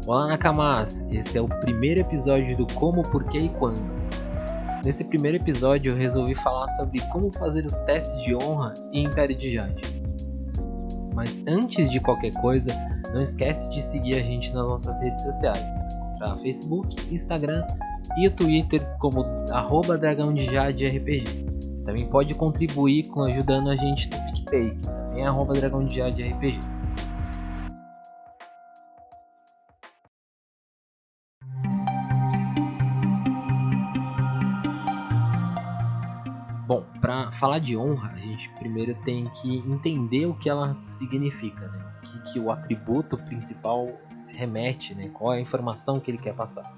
Olá Nakamas, esse é o primeiro episódio do Como, Porquê e Quando. Nesse primeiro episódio eu resolvi falar sobre como fazer os testes de honra em Império de Jade. Mas antes de qualquer coisa, não esquece de seguir a gente nas nossas redes sociais, no Facebook, Instagram e o Twitter como @dragãodejaderd. Também pode contribuir ajudando a gente no PicPay, que também é @dragãodejaderd. Bom, para falar de honra, a gente primeiro tem que entender o que ela significa, né? O que o atributo principal remete, né? Qual é a informação que ele quer passar.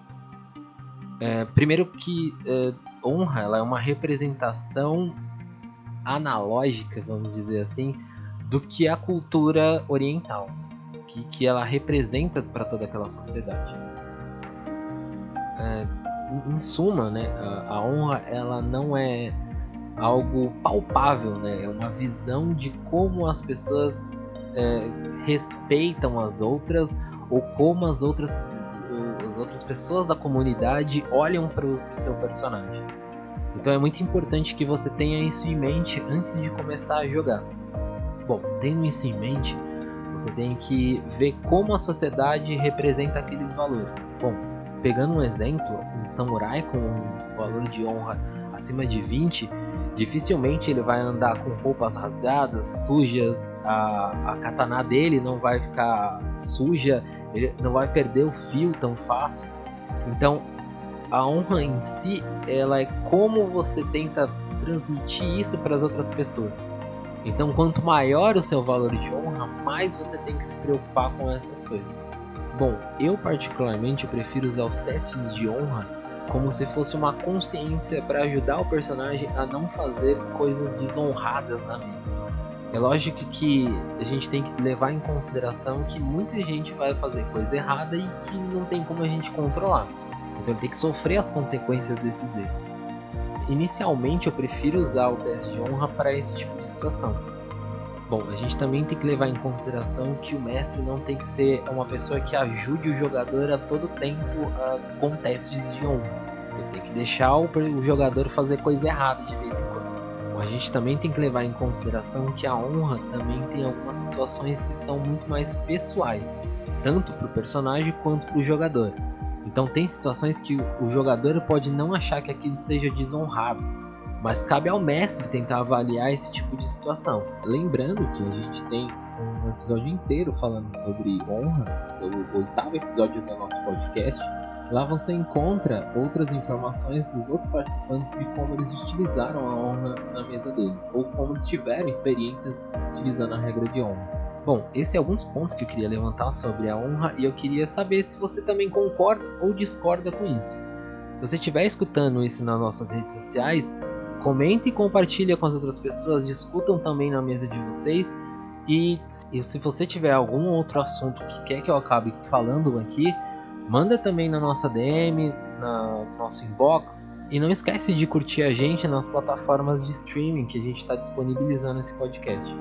Primeiro que honra ela é uma representação analógica, vamos dizer assim, do que é a cultura oriental, que ela representa para toda aquela sociedade. Em suma, né, a honra ela não é algo palpável, né? É uma visão de como as pessoas respeitam as outras ou como as outras pessoas da comunidade olham para o seu personagem. Então é muito importante que você tenha isso em mente antes de começar a jogar. Bom, tendo isso em mente, você tem que ver como a sociedade representa aqueles valores. Bom, pegando um exemplo, um samurai com um valor de honra acima de 20, dificilmente ele vai andar com roupas rasgadas, sujas, a katana dele não vai ficar suja, ele não vai perder o fio tão fácil. Então, a honra em si, ela é como você tenta transmitir isso para as outras pessoas. Então, quanto maior o seu valor de honra, mais você tem que se preocupar com essas coisas. Bom, eu particularmente prefiro usar os testes de honra como se fosse uma consciência para ajudar o personagem a não fazer coisas desonradas na vida. É lógico que a gente tem que levar em consideração que muita gente vai fazer coisa errada e que não tem como a gente controlar. Então ele tem que sofrer as consequências desses erros. Inicialmente eu prefiro usar o teste de honra para esse tipo de situação. Bom, a gente também tem que levar em consideração que o mestre não tem que ser uma pessoa que ajude o jogador a todo tempo com testes de honra. Ele tem que deixar o jogador fazer coisa errada de vez em quando. Bom, a gente também tem que levar em consideração que a honra também tem algumas situações que são muito mais pessoais, tanto para o personagem quanto para o jogador. Então tem situações que o jogador pode não achar que aquilo seja desonrado, mas cabe ao mestre tentar avaliar esse tipo de situação. Lembrando que a gente tem um episódio inteiro falando sobre honra, o 8º episódio do nosso podcast. Lá você encontra outras informações dos outros participantes de como eles utilizaram a honra na mesa deles, ou como eles tiveram experiências utilizando a regra de honra. Bom, esses são alguns pontos que eu queria levantar sobre a honra e eu queria saber se você também concorda ou discorda com isso. Se você estiver escutando isso nas nossas redes sociais, comente e compartilhe com as outras pessoas, discutam também na mesa de vocês. E se você tiver algum outro assunto que quer que eu acabe falando aqui, manda também na nossa DM, no nosso inbox. E não esquece de curtir a gente nas plataformas de streaming que a gente está disponibilizando esse podcast.